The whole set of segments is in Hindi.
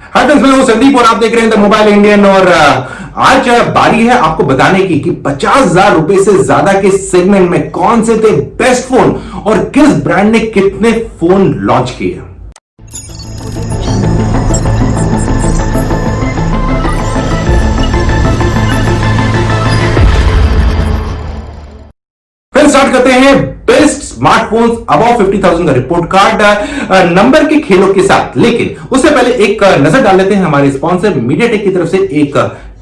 हाय फ्रेंड्स, मैं हूं संदीप और आप देख रहे हैं द मोबाइल इंडियन। और आज बारी है आपको बताने की कि 50,000 रुपए से ज्यादा के सेगमेंट में कौन से थे बेस्ट फोन और किस ब्रांड ने कितने फोन लॉन्च किए। फिर स्टार्ट करते हैं बेस्ट स्मार्टफोन्स अबव 50,000 का रिपोर्ट कार्ड नंबर के खेलों के साथ। लेकिन उससे पहले एक नजर डाल लेते हैं हमारे स्पॉन्सर मीडियाटेक की तरफ से एक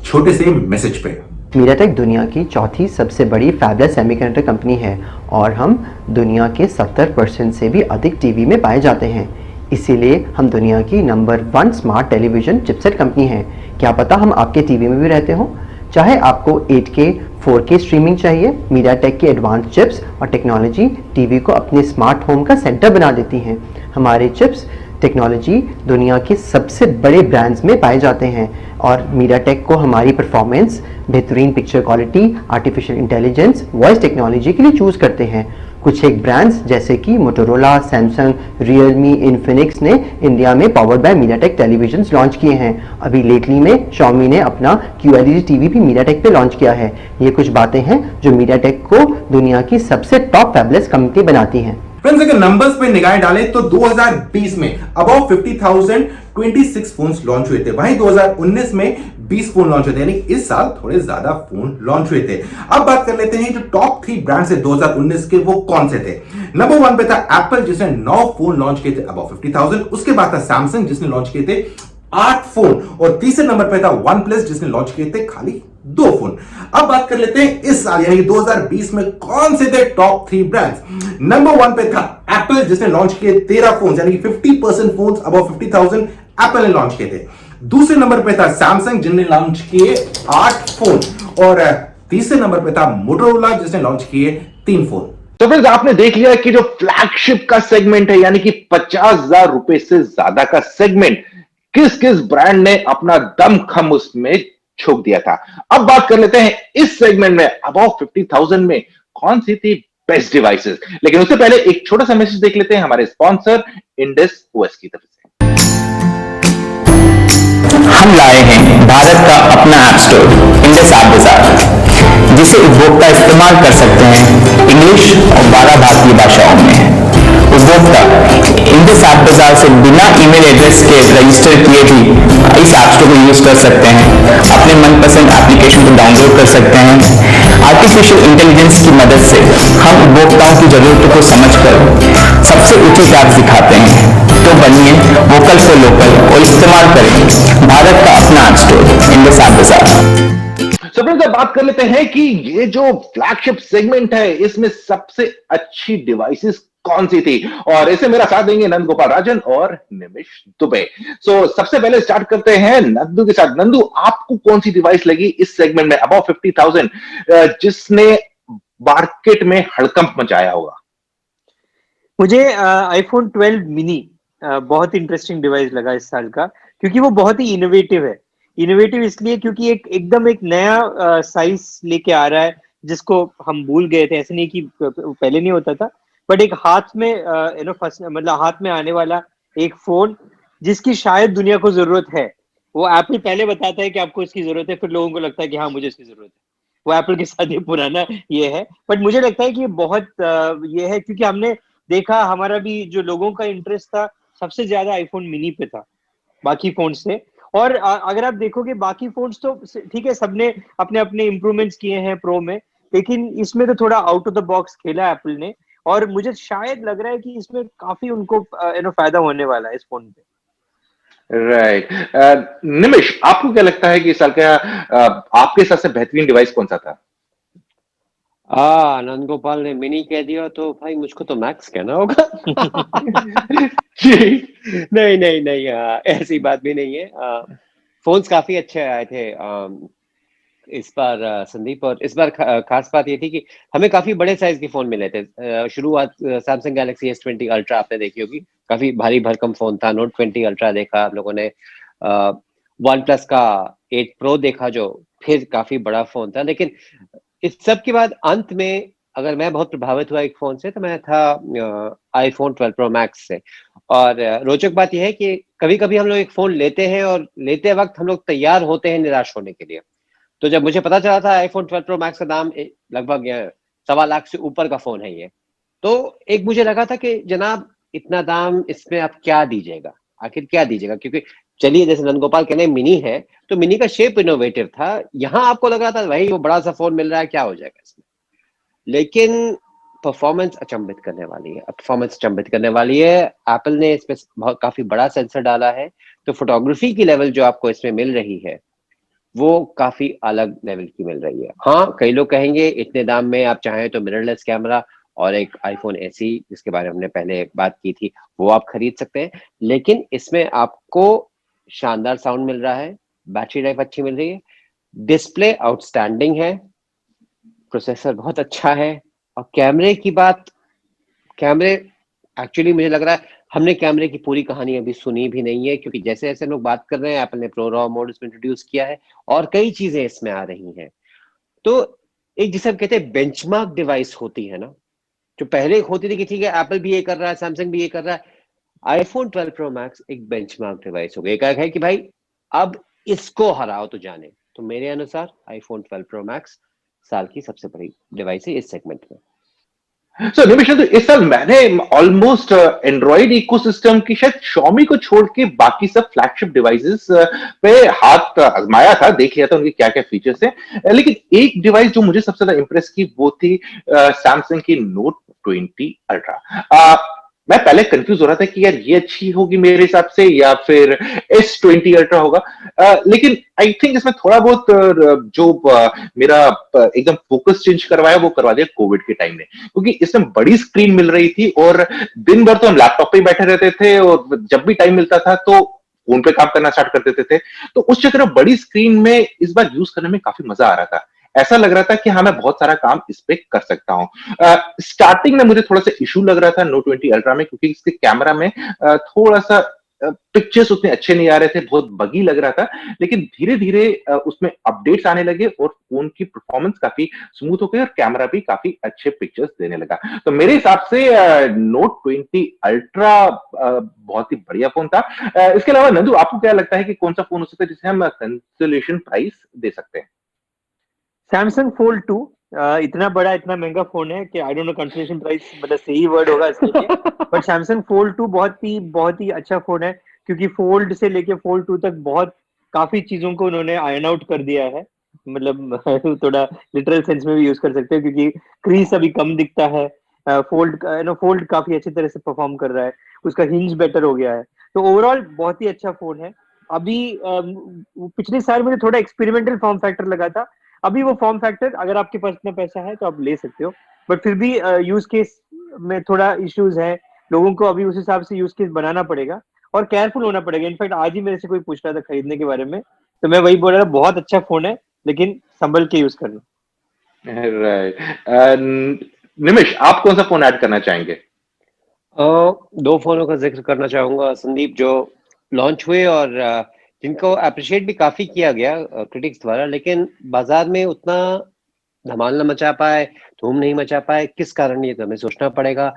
छोटे से मैसेज पे। मीडियाटेक दुनिया की चौथी सबसे बड़ी फैबलेस सेमीकंडक्टर कंपनी है और हम दुनिया के 70% से भी अधिक टीवी में पाए जाते हैं। इसीलिए हम दुनिया की number 1 smart television chipset company है। क्या पता हम आपके टीवी में भी रहते हो। चाहे आपको 8K 4K स्ट्रीमिंग चाहिए, मीडियाटेक की एडवांस चिप्स और टेक्नोलॉजी टीवी को अपने स्मार्ट होम का सेंटर बना देती हैं। हमारे चिप्स टेक्नोलॉजी दुनिया के सबसे बड़े ब्रांड्स में पाए जाते हैं और मीडियाटेक को हमारी परफॉर्मेंस, बेहतरीन picture quality, artificial intelligence, voice technology के लिए चूज़ करते हैं। कुछ एक ब्रांड्स जैसे कि मोटोरोला, सैमसंग, रियलमी, इन्फिनिक्स ने इंडिया में powered by MediaTek televisions launch किए हैं। अभी लेटली में Xiaomi ने अपना QLED टीवी भी मीडियाटेक पे लॉन्च किया है। ये कुछ बातें हैं जो मीडियाटेक को दुनिया की सबसे टॉप फैबलेस कंपनी बनाती हैं। फ्रेंड्स, अगर नंबर्स पे निगाहें डालें तो 2020 में अबाउट 50,000 26 फोन्स लॉन्च हुए थे। वहीं 2019 में 20 फोन लॉन्च हुए थे, यानी इस साल थोड़े ज्यादा फोन लॉन्च हुए थे। अब बात कर लेते हैं जो टॉप 3 ब्रांड्स है 2019 के, वो कौन से थे। नंबर 1 पे था एप्पल जिसने 9 फोन लॉन्च किए थे अबाउट 50,000। उसके बाद था सैमसंग जिसने लॉन्च किए थे 8 फोन और तीसरे नंबर पे था वन प्लस जिसने लॉन्च किए थे खाली 2 फोन। अब बात कर लेते हैं इस साल यानी 2020 में कौन से थे टॉप 3 ब्रांड्स। नंबर 1 पे था एप्पल जिसने लॉन्च किए 13 फोन, यानी कि 50% फोन अबव 50,000 एप्पल ने लॉन्च किए थे। दूसरे नंबर पे था सैमसंग जिन्होंने लॉन्च किए 8 फोन और तीसरे नंबर पे था मोटोरोला जिसने लॉन्च किए 3 फोन। तो फ्रेंड्स, आपने देख लिया कि जो फ्लैगशिप का सेगमेंट है यानी कि 50,000 रुपए से ज्यादा का सेगमेंट किस किस ब्रांड ने अपना दमखम उसमें झोंक दिया था। अब बात कर लेते हैं इस सेगमेंट में अबाउट 50,000 में कौन सी थी बेस्ट डिवाइसेस। लेकिन उससे पहले एक छोटा सा मैसेज देख लेते हैं हमारे स्पॉन्सर इंडस ओएस की तरफ से। हम लाए हैं भारत का अपना ऐप स्टोर इंडस ऐप बाजार, जिसे उपभोक्ता इस्तेमाल कर सकते हैं इंग्लिश और 12 भारतीय भाषाओं में। उपभोक्ता इंडस ऐप बाजार से बिना ईमेल एड्रेस के रजिस्टर किए भी इस ऐप स्टोर को यूज कर सकते हैं। अपने मनपसंद एप्लीकेशन को डाउनलोड कर सकते हैं। आर्टिफिशियल इंटेलिजेंस की मदद से हम उपभोक्ताओं की जरूरतों को समझकर सबसे उचित ऐप दिखाते हैं। तो बनिए वोकल फॉर लोकल और इस्तेमाल करें भारत का अपना ऐप स्टोर इंडस ऐप बाजार। सबसे बात कर लेते हैं कि ये जो फ्लैगशिप सेगमेंट है इसमें सबसे अच्छी डिवाइसेस कौन सी थी, और इसे मेरा साथ देंगे नंद गोपाल राजन और निमिष दुबे। सबसे पहले स्टार्ट करते हैं नंदू के साथ। नंदू, आपको कौन सी डिवाइस लगी इस सेगमेंट में अबाउट 50,000 जिसने मार्केट में हड़कंप मचाया होगा? मुझे आईफोन 12 मिनी बहुत इंटरेस्टिंग डिवाइस लगा इस साल का, क्योंकि वो बहुत ही इनोवेटिव है। इनोवेटिव इसलिए क्योंकि एकदम एक नया साइज लेके आ रहा है जिसको हम भूल गए थे। ऐसे नहीं कि पहले नहीं होता था, बट एक हाथ में मतलब हाथ में आने वाला एक फोन जिसकी शायद दुनिया को जरूरत है। वो एप्पल पहले बताता है कि आपको इसकी जरूरत है, फिर लोगों को लगता है कि हाँ मुझे इसकी जरूरत है। वो एप्पल के साथ ये पुराना ये है, बट मुझे लगता है कि ये बहुत ये है क्योंकि हमने देखा, हमारा भी जो लोगों का इंटरेस्ट था सबसे ज्यादा आईफोन मिनी पे था बाकी फोन से। और अगर आप देखोगे बाकी फोन्स तो ठीक है, सबने अपने अपने इम्प्रूवमेंट्स किए हैं प्रो में, लेकिन इसमें तो थोड़ा आउट ऑफ द बॉक्स खेला एप्पल ने, और मुझे शायद लग रहा है कि इसमें काफी उनको फायदा होने वाला है इस फोन पे। राइट। निमिष, आपको क्या लगता है कि इस साल का आपके हिसाब से बेहतरीन डिवाइस कौन सा था? नंद गोपाल ने मिनी कह दिया तो भाई मुझको तो मैक्स कहना होगा। जी। नहीं नहीं नहीं, ऐसी बात भी नहीं है। फोन्स काफी अच्छे आए थे इस बार संदीप, और इस बार खास बात ये थी कि हमें काफी बड़े साइज के फोन मिले थे। शुरुआत सैमसंग गैलेक्सी S20 अल्ट्रा आपने देखी होगी, काफी भारी भरकम फोन था। नोट 20 अल्ट्रा देखा आप लोगों ने, वन प्लस का 8 प्रो देखा जो फिर काफी बड़ा फोन था। लेकिन इस सब के बाद अंत में अगर मैं बहुत प्रभावित हुआ एक फोन से तो मैं था आईफोन 12 प्रो मैक्स से। और रोचक बात यह है कि कभी कभी हम लोग एक फोन लेते हैं और लेते वक्त हम लोग तैयार होते हैं निराश होने के लिए। तो जब मुझे पता चला था आईफोन 12 प्रो मैक्स का दाम लगभग 1.25 लाख से ऊपर का फोन है ये, तो एक मुझे लगा था कि जनाब इतना दाम इसमें आप क्या दीजिएगा, आखिर क्या दीजिएगा, क्योंकि चलिए जैसे नंदगोपाल कहने मिनी है तो मिनी का शेप इनोवेटिव था, यहाँ आपको लग रहा था भाई वो बड़ा सा फोन मिल रहा है क्या हो जाएगा इसमें, लेकिन परफॉर्मेंस अचंभित करने वाली है, परफॉर्मेंस अचंभित करने वाली है। एप्पल ने इसमें बहुत काफी बड़ा सेंसर डाला है, तो फोटोग्राफी की लेवल जो आपको इसमें मिल रही है वो काफी अलग लेवल की मिल रही है। हाँ, कई लोग कहेंगे इतने दाम में आप चाहें तो मिररलेस कैमरा और एक आईफोन एसी जिसके बारे में हमने पहले बात की थी वो आप खरीद सकते हैं, लेकिन इसमें आपको शानदार साउंड मिल रहा है, बैटरी लाइफ अच्छी मिल रही है, डिस्प्ले आउटस्टैंडिंग है, प्रोसेसर बहुत अच्छा है। और कैमरे की बात, कैमरे एक्चुअली मुझे लग रहा है हमने कैमरे की पूरी कहानी अभी सुनी भी नहीं है, क्योंकि जैसे जैसे लोग बात कर रहे हैं एप्पल ने प्रो रॉ मोड इसमें इंट्रोड्यूस किया है और कई चीजें इसमें आ रही हैं। तो एक जिसे हम कहते हैं बेंचमार्क डिवाइस होती है ना, जो पहले होती थी कि ठीक है एप्पल भी ये कर रहा है, सैमसंग भी ये कर रहा है, आईफोन 12 प्रो मैक्स एक बेंचमार्क डिवाइस हो गया। एक है कि भाई अब इसको हराओ तो जाने, तो मेरे अनुसार आईफोन 12 प्रो मैक्स साल की सबसे बड़ी डिवाइस है इस सेगमेंट में। सो निमिष, तो इस साल मैंने ऑलमोस्ट एंड्रॉइड इकोसिस्टम की शायद Xiaomi को छोड़ के बाकी सब फ्लैगशिप डिवाइसेस पे हाथ आजमाया था, देख लिया था उनके क्या क्या फीचर्स हैं, लेकिन एक डिवाइस जो मुझे सबसे ज्यादा इंप्रेस की वो थी सैमसंग की नोट 20 अल्ट्रा। मैं पहले कंफ्यूज हो रहा था कि यार ये अच्छी होगी मेरे हिसाब से या फिर S20 अल्ट्रा होगा, लेकिन आई थिंक इसमें थोड़ा बहुत जो मेरा एकदम फोकस चेंज करवाया वो करवा दिया कोविड के टाइम ने, क्योंकि इसमें बड़ी स्क्रीन मिल रही थी और दिन भर तो हम लैपटॉप पे ही बैठे रहते थे और जब भी टाइम मिलता था तो फोन पे काम करना स्टार्ट कर देते थे, तो उस चक्कर में बड़ी स्क्रीन में इस बार यूज करने में काफी मजा आ रहा था। ऐसा लग रहा था कि हाँ मैं बहुत सारा काम इस पे कर सकता हूँ। स्टार्टिंग में मुझे थोड़ा सा इशू लग रहा था नोट 20 अल्ट्रा में, क्योंकि इसके कैमरा में थोड़ा सा पिक्चर्स उतने अच्छे नहीं आ रहे थे, बहुत बगी लग रहा था, लेकिन धीरे धीरे उसमें अपडेट्स आने लगे और फोन की परफॉर्मेंस काफी स्मूथ हो गई और कैमरा भी काफी अच्छे पिक्चर्स देने लगा। तो मेरे हिसाब से नोट 20 अल्ट्रा बहुत ही बढ़िया फोन था। इसके अलावा नंदू, आपको क्या लगता है कि कौन सा फोन हो सकता है जिसे हम कंसोलेशन प्राइस दे सकते हैं? सैमसंग फोल्ड 2 इतना बड़ा इतना महंगा फोन है कि I don't know consolation price मतलब सही वर्ड होगा इसके लिए, बट सैमसंग फोल्ड 2 बहुत ही अच्छा फोन है, क्योंकि फोल्ड से लेके फोल्ड 2 तक बहुत काफी चीजों को उन्होंने आयन आउट कर दिया है, मतलब थोड़ा लिटरल सेंस में भी यूज कर सकते हो, क्योंकि क्रीज अभी कम दिखता है, फोल्ड काफी अच्छी तरह से परफॉर्म कर रहा है, उसका हिंज बेटर हो गया है, तो ओवरऑल बहुत ही अच्छा फोन है। अभी पिछले साल मुझे थोड़ा एक्सपेरिमेंटल फॉर्म फैक्टर लगा था, अभी वो फॉर्म फैक्टर अगर आपके पास इतना पैसा है तो आप ले सकते हो, बट फिर भी यूज केस में थोड़ा इश्यूज है, लोगों को अभी उस हिसाब से यूज केस बनाना पड़ेगा और केयरफुल होना पड़ेगा। इनफैक्ट आज ही मेरे से कोई पूछ रहा था खरीदने के बारे में, तो मैं वही बोल रहा था बहुत अच्छा फोन है लेकिन संभल के यूज करना। राइट। निमिष, आप कौन सा फोन ऐड करना चाहेंगे? दो फोनों का जिक्र करना चाहूंगा संदीप, जो लॉन्च हुए और जिनको अप्रिशिएट भी काफी किया गया क्रिटिक्स द्वारा, लेकिन बाजार में उतना धमाल न मचा पाए, धूम नहीं मचा पाए, किस कारण ये तो हमें सोचना पड़ेगा।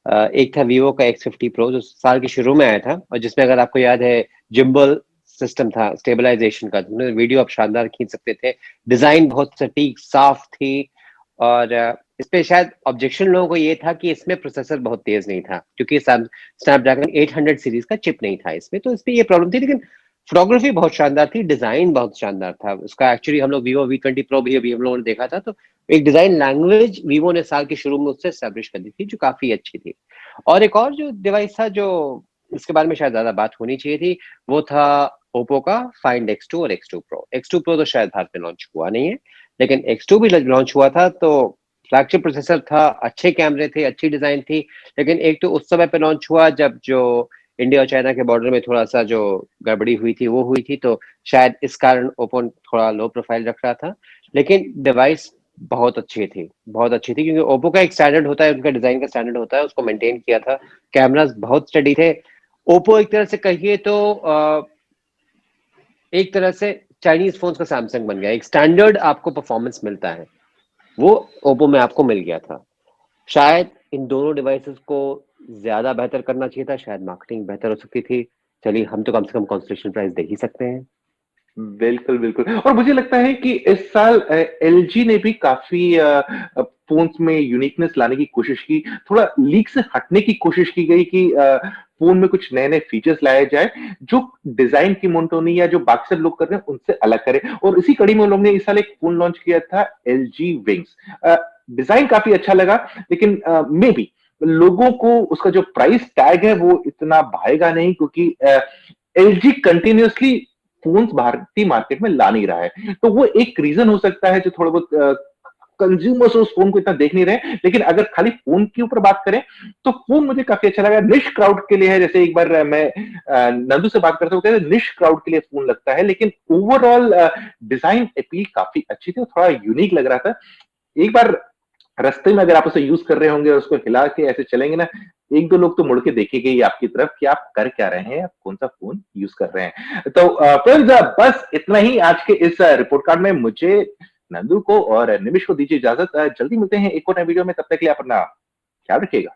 एक था वीवो का X50 Pro जो साल के शुरू में आया था और जिसमें अगर आपको याद है जिम्बल सिस्टम था स्टेबलाइजेशन का, वीडियो आप शानदार खींच सकते थे, डिजाइन बहुत सटीक साफ थी, और इस पे शायद ऑब्जेक्शन लोगों को ये था कि इसमें प्रोसेसर बहुत तेज नहीं था क्योंकि स्नैपड्रैगन 800 सीरीज का चिप नहीं था इसमें, तो इस पे ये प्रॉब्लम थी, लेकिन फोटोग्राफी बहुत शानदार थी, डिजाइन बहुत शानदार था उसका। एक्चुअली हम लोग वीवो V20 Pro भी अभी हम लोगों ने देखा था, तो एक डिजाइन लैंग्वेज वीवो ने साल के शुरू में उससे एस्टैब्लिश कर दी थी जो काफी अच्छी थी। और एक और जो डिवाइस था जो इसके बारे में शायद ज्यादा बात होनी चाहिए थी, वो था ओप्पो का Find X2 और X2 Pro। X2 Pro तो शायद भारत में लॉन्च हुआ नहीं है, लेकिन X2 भी लॉन्च हुआ था, तो फ्लैगशिप प्रोसेसर था, अच्छे कैमरे थे, अच्छी डिजाइन थी, लेकिन एक तो उस समय पे लॉन्च हुआ जब जो इंडिया और चाइना के बॉर्डर में थोड़ा सा जो गड़बड़ी हुई थी वो हुई थी, तो शायद इस कारण ओप्पो थोड़ा लो प्रोफाइल रख रहा था, लेकिन डिवाइस बहुत अच्छी थी, बहुत अच्छी थी, क्योंकि ओप्पो का एक स्टैंडर्ड होता है, उनका डिजाइन का स्टैंडर्ड होता है, उसको मेंटेन किया था, कैमरास बहुत स्टडी थे। ओप्पो एक तरह से कहिए तो एक तरह से चाइनीज फोन का सैमसंग बन गया, एक स्टैंडर्ड आपको परफॉर्मेंस मिलता है। वो ओप्पो में आपको मिल गया था। शायद इन दोनों डिवाइसेस को ज्यादा बेहतर करना चाहिए था, शायद मार्केटिंग बेहतर हो सकती थी। चलिए, हम तो कम से कम कॉन्स्टलेशन प्राइस दे ही सकते हैं। बिल्कुल, बिल्कुल। और मुझे लगता है कि इस साल एलजी ने भी काफ़ी फ़ोन्स में यूनिकनेस लाने की कोशिश की। थोड़ा लीक से हटने की कोशिश की गई कि फ़ोन में कुछ नए-नए फीचर्स लाए जाए, जो डिज़ाइन की मोनोटोनी या जो बाकी सब लोग कर रहे हैं, उनसे अलग करे। और इसी कड़ी में उन लोगों ने इस साल एक फ़ोन लॉन्च किया था, एलजी विंग्स। डिज़ाइन काफ़ी अच्छा लगा, लेकिन मेबी लोगों को उसका जो प्राइस टैग है, वो इतना भाएगा नहीं, क्योंकि एलजी कंटीन्यूअसली फ़ोन्स भारतीय मार्केट में ला नहीं रहा है। तो वो एक रीज़न हो सकता है जो थोड़ा बहुत कंज्यूमर्स उस फ़ोन को इतना देख नहीं रहे। लेकिन अगर खाली फ़ोन के ऊपर बात करें, तो फ़ोन मुझे काफ़ी अच्छा लगा। निश क्राउड के लिए है, जैसे एक बार मैं नंदू से बात करता हूँ, कहते हैं निश क्राउड के लिए फ़ोन लगता है, लेकिन ओवरऑल डिज़ाइन अपील काफ़ी अच्छी थी और थोड़ा यूनिक लग रहा था। एक बार रास्ते में अगर आप उसे यूज़ कर रहे होंगे और उसको हिला के ऐसे चलेंगे ना, 1-2 लोग तो मुड़ के देखेंगे ही आपकी तरफ कि आप कर क्या रहे हैं, आप कौन-सा फ़ोन यूज़ कर रहे हैं। तो फ्रेंड्स, बस इतना ही आज के इस रिपोर्ट कार्ड में। मुझे, नंदू को और निमिष को दीजिए इजाज़त। जल्दी मिलते हैं एक और नए वीडियो में, तब तक के लिए आप अपना ख्याल रखिएगा।